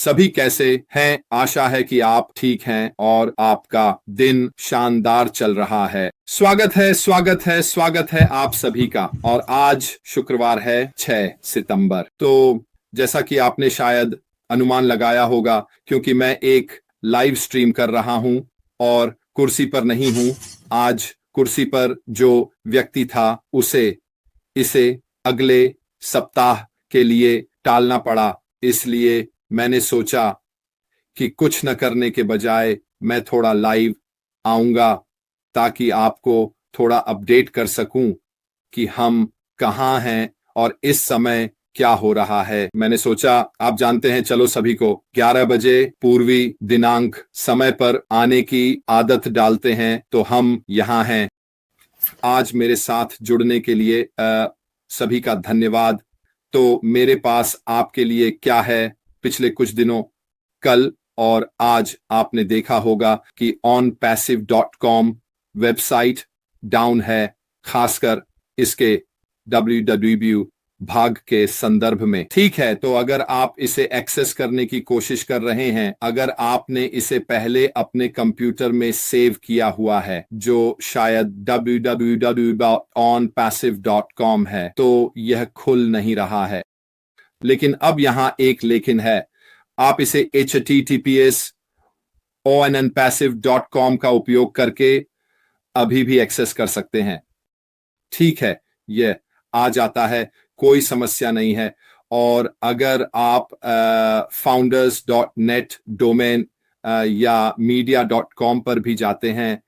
सभी कैसे हैं? आशा है कि आप ठीक हैं और आपका दिन शानदार चल रहा है। स्वागत है आप सभी का। और आज शुक्रवार है 6 सितंबर। तो जैसा कि आपने शायद अनुमान लगाया होगा, क्योंकि मैं एक लाइव स्ट्रीम कर रहा हूं और कुर्सी पर नहीं हूं। आज कुर्सी पर जो व्यक्ति था उसे इसे अगले सप्ताह के लिए टालना पड़ा, इसलिए मैंने सोचा कि कुछ न करने के बजाय मैं थोड़ा लाइव आऊंगा ताकि आपको थोड़ा अपडेट कर सकूं कि हम कहाँ हैं और इस समय क्या हो रहा है। मैंने सोचा, आप जानते हैं, चलो सभी को 11 बजे पूर्वी दिनांक समय पर आने की आदत डालते हैं, तो हम यहाँ हैं। आज मेरे साथ जुड़ने के लिए सभी का धन्यवाद। तो मेरे पास आपके लिए क्या है? पिछले कुछ दिनों, कल और आज आपने देखा होगा कि onpassive.com वेबसाइट डाउन है, खासकर इसके www भाग के संदर्भ में। ठीक है, तो अगर आप इसे एक्सेस करने की कोशिश कर रहे हैं, अगर आपने इसे पहले अपने कंप्यूटर में सेव किया हुआ है, जो शायद www.onpassive.com है, तो यह खुल नहीं रहा है। लेकिन अब यहां एक लेकिन है। आप इसे https onpassive.com का उपयोग करके अभी भी एक्सेस कर सकते हैं। ठीक है, यह आ जाता है, कोई समस्या नहीं है। और अगर आप founders.net डोमेन या media.com पर भी जाते हैं,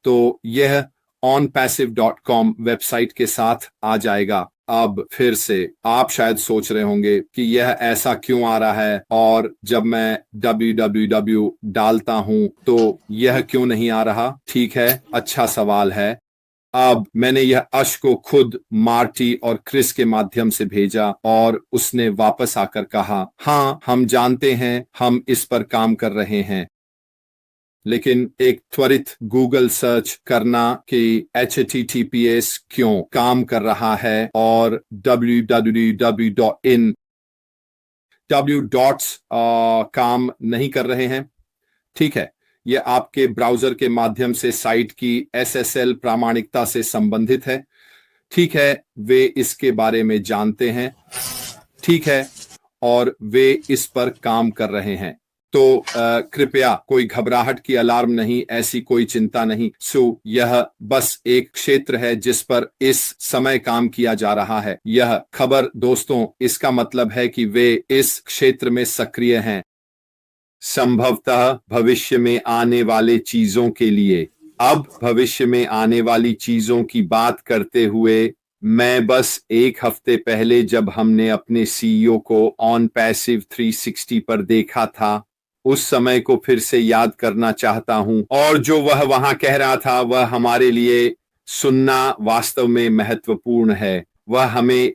तो यह onpassive.com वेबसाइट के साथ आ जाएगा। अब फिर से आप शायद सोच रहे होंगे कि यह ऐसा क्यों आ रहा है, और जब मैं www डालता हूं तो यह क्यों नहीं आ रहा? ठीक है, अच्छा सवाल है। अब मैंने यह अश को खुद मार्टी और क्रिस के माध्यम से भेजा और उसने वापस आकर कहा, हाँ, हम जानते हैं, हम इस पर काम कर रहे हैं। लेकिन एक त्वरित गूगल सर्च करना कि https क्यों काम कर रहा है और www.in डॉट्स काम नहीं कर रहे हैं। ठीक है, यह आपके ब्राउजर के माध्यम से साइट की SSL प्रामाणिकता से संबंधित है। ठीक है, वे इसके बारे में जानते हैं। ठीक है, और वे इस पर काम कर रहे हैं। तो कृपया कोई घबराहट की अलार्म नहीं, ऐसी कोई चिंता नहीं। यह बस एक क्षेत्र है जिस पर इस समय काम किया जा रहा है। यह खबर दोस्तों, इसका मतलब है कि वे इस क्षेत्र में सक्रिय हैं, संभवतः भविष्य में आने वाले चीजों के लिए। अब भविष्य में आने वाली चीजों की बात करते हुए, मैं बस एक हफ्ते पहले जब हमने अपने CEO को OnPassive 360 पर देखा था, उस समय को फिर से याद करना चाहता हूं, और जो वह वहां कह रहा था वह हमारे लिए सुनना वास्तव में महत्वपूर्ण है। वह हमें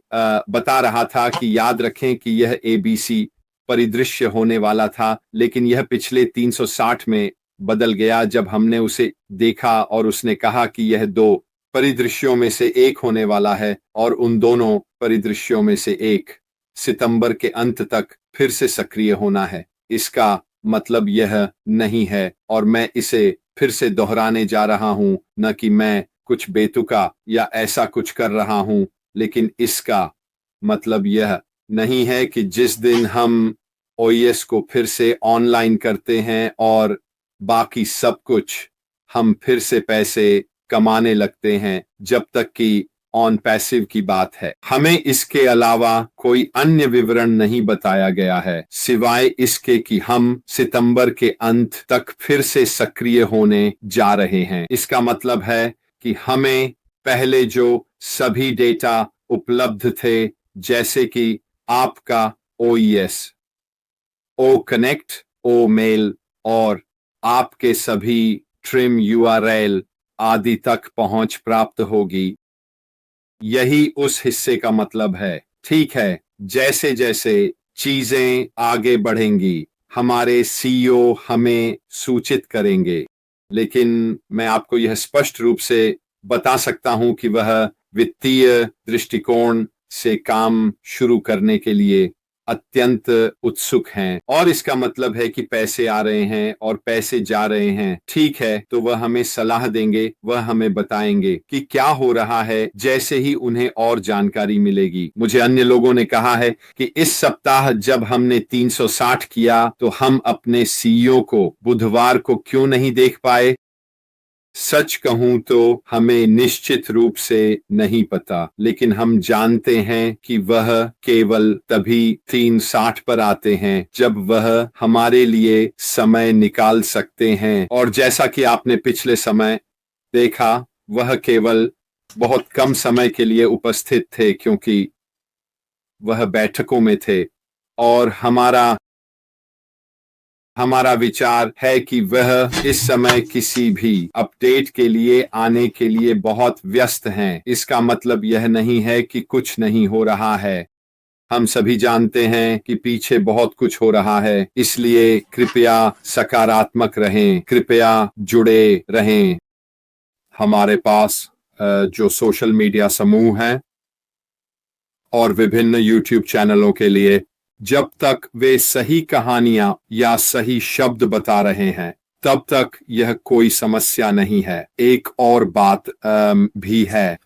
बता रहा था कि याद रखें कि यह ABC परिदृश्य होने वाला था, लेकिन यह पिछले 360 में बदल गया जब हमने उसे देखा और उसने कहा कि यह 2 परिदृश्यों में से एक होने वाला है, और उन दोनों परिदृश्यों में से एक सितंबर के अंत तक फिर से सक्रिय होना है। इसका मतलब यह नहीं है, और मैं इसे फिर से दोहराने जा रहा हूं, न कि मैं कुछ बेतुका या ऐसा कुछ कर रहा हूं, लेकिन इसका मतलब यह नहीं है कि जिस दिन हम OES को फिर से ऑनलाइन करते हैं और बाकी सब कुछ, हम फिर से पैसे कमाने लगते हैं, जब तक कि OnPassive की बात है। हमें इसके अलावा कोई अन्य विवरण नहीं बताया गया है, सिवाय इसके कि हम सितंबर के अंत तक फिर से सक्रिय होने जा रहे हैं। इसका मतलब है कि हमें पहले जो सभी डेटा उपलब्ध थे, जैसे कि आपका OES, OConnect, OMail और आपके सभी ट्रिम URL आदि तक पहुंच प्राप्त होगी। यही उस हिस्से का मतलब है। ठीक है, जैसे जैसे चीजें आगे बढ़ेंगी, हमारे CEO हमें सूचित करेंगे, लेकिन मैं आपको यह स्पष्ट रूप से बता सकता हूं कि वह वित्तीय दृष्टिकोण से काम शुरू करने के लिए अत्यंत उत्सुक हैं और इसका मतलब है कि पैसे आ रहे हैं और पैसे जा रहे हैं। ठीक है, तो वह हमें सलाह देंगे, वह हमें बताएंगे कि क्या हो रहा है जैसे ही उन्हें और जानकारी मिलेगी। मुझे अन्य लोगों ने कहा है कि इस सप्ताह जब हमने 360 किया तो हम अपने सीईओ को बुधवार को क्यों नहीं देख पाए। सच कहूं तो हमें निश्चित रूप से नहीं पता, लेकिन हम जानते हैं कि वह केवल तभी 360 पर आते हैं जब वह हमारे लिए समय निकाल सकते हैं। और जैसा कि आपने पिछले समय देखा, वह केवल बहुत कम समय के लिए उपस्थित थे क्योंकि वह बैठकों में थे। और हमारा विचार है कि वह इस समय किसी भी अपडेट के लिए आने के लिए बहुत व्यस्त हैं। इसका मतलब यह नहीं है कि कुछ नहीं हो रहा है। हम सभी जानते हैं कि पीछे बहुत कुछ हो रहा है, इसलिए कृपया सकारात्मक रहें, कृपया जुड़े रहें। हमारे पास जो सोशल मीडिया समूह हैं और विभिन्न यूट्यूब चैनलों के लिए, जब तक वे सही कहानियां या सही शब्द बता रहे हैं तब तक यह कोई समस्या नहीं है। एक और बात भी है,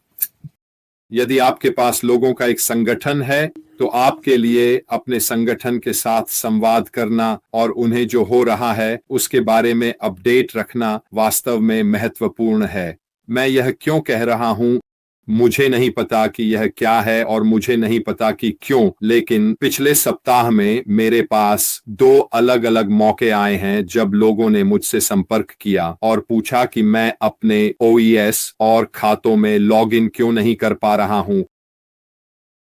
यदि आपके पास लोगों का एक संगठन है तो आपके लिए अपने संगठन के साथ संवाद करना और उन्हें जो हो रहा है उसके बारे में अपडेट रखना वास्तव में महत्वपूर्ण है। मैं यह क्यों कह रहा हूं, मुझे नहीं पता कि यह क्या है और मुझे नहीं पता कि क्यों, लेकिन पिछले सप्ताह में मेरे पास 2 अलग अलग मौके आए हैं जब लोगों ने मुझसे संपर्क किया और पूछा कि मैं अपने OES और खातों में लॉग इन क्यों नहीं कर पा रहा हूं।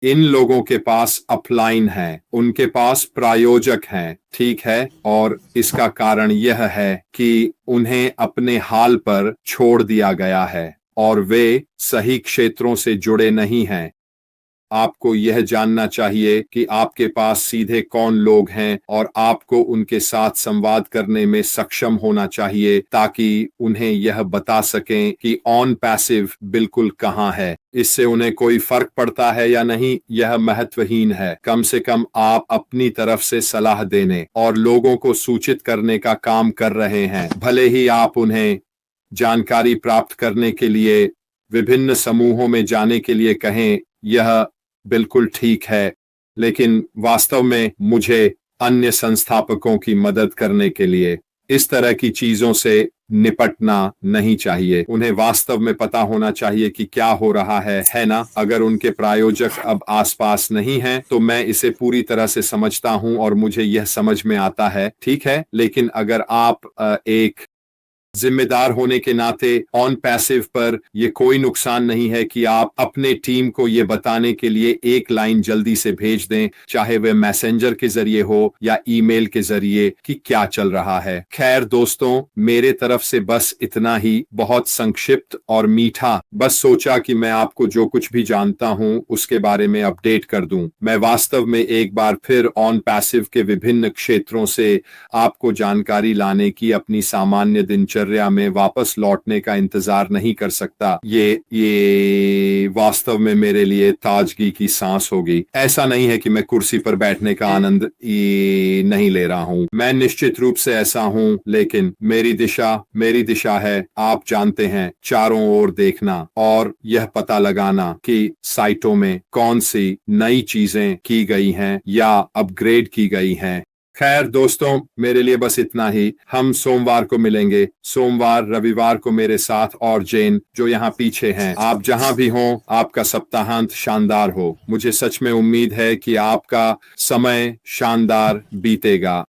इन लोगों के पास अपलाइन है, उनके पास प्रायोजक हैं, ठीक है, और इसका कारण यह है कि उन्हें अपने हाल पर छोड़ दिया गया है और वे सही क्षेत्रों से जुड़े नहीं हैं। आपको यह जानना चाहिए कि आपके पास सीधे कौन लोग हैं और आपको उनके साथ संवाद करने में सक्षम होना चाहिए ताकि उन्हें यह बता सकें कि ऑन पैसिव बिल्कुल कहाँ है। इससे उन्हें कोई फर्क पड़ता है या नहीं, यह महत्वहीन है। कम से कम आप अपनी तरफ से सलाह देने और लोगों को सूचित करने का काम कर रहे हैं। भले ही आप उन्हें जानकारी प्राप्त करने के लिए विभिन्न समूहों में जाने के लिए कहें, यह बिल्कुल ठीक है, लेकिन वास्तव में मुझे अन्य संस्थापकों की मदद करने के लिए इस तरह की चीजों से निपटना नहीं चाहिए। उन्हें वास्तव में पता होना चाहिए कि क्या हो रहा है ना? अगर उनके प्रायोजक अब आसपास नहीं हैं, तो मैं इसे पूरी तरह से समझता हूं और मुझे यह समझ में आता है, ठीक है। लेकिन अगर आप एक जिम्मेदार होने के नाते ऑन पैसिव पर यह कोई नुकसान नहीं है कि आप अपने टीम को यह बताने के लिए एक लाइन जल्दी से भेज दें, चाहे वह मैसेंजर के जरिए हो या ईमेल के जरिए, कि क्या चल रहा है। खैर दोस्तों, मेरे तरफ से बस इतना ही, बहुत संक्षिप्त और मीठा। बस सोचा कि मैं आपको जो कुछ भी जानता हूं उसके बारे में अपडेट कर दूं। मैं वास्तव में एक बार फिर ऑन पैसिव के विभिन्न क्षेत्रों से आपको जानकारी लाने की अपनी सामान्य दिनचर्या में वापस लौटने का इंतजार नहीं कर सकता। ये वास्तव में मेरे लिए ताजगी की सांस होगी। ऐसा नहीं है कि मैं कुर्सी पर बैठने का आनंद नहीं ले रहा हूं, मैं निश्चित रूप से ऐसा हूं, लेकिन मेरी दिशा है, आप जानते हैं, चारों ओर देखना और यह पता लगाना कि साइटों में कौन सी नई चीजें की गई हैं या अपग्रेड की गई हैं। खैर दोस्तों, मेरे लिए बस इतना ही। हम सोमवार को मिलेंगे, सोमवार रविवार को मेरे साथ और जेन जो यहाँ पीछे हैं। आप जहां भी हों, आपका सप्ताहांत शानदार हो। मुझे सच में उम्मीद है कि आपका समय शानदार बीतेगा।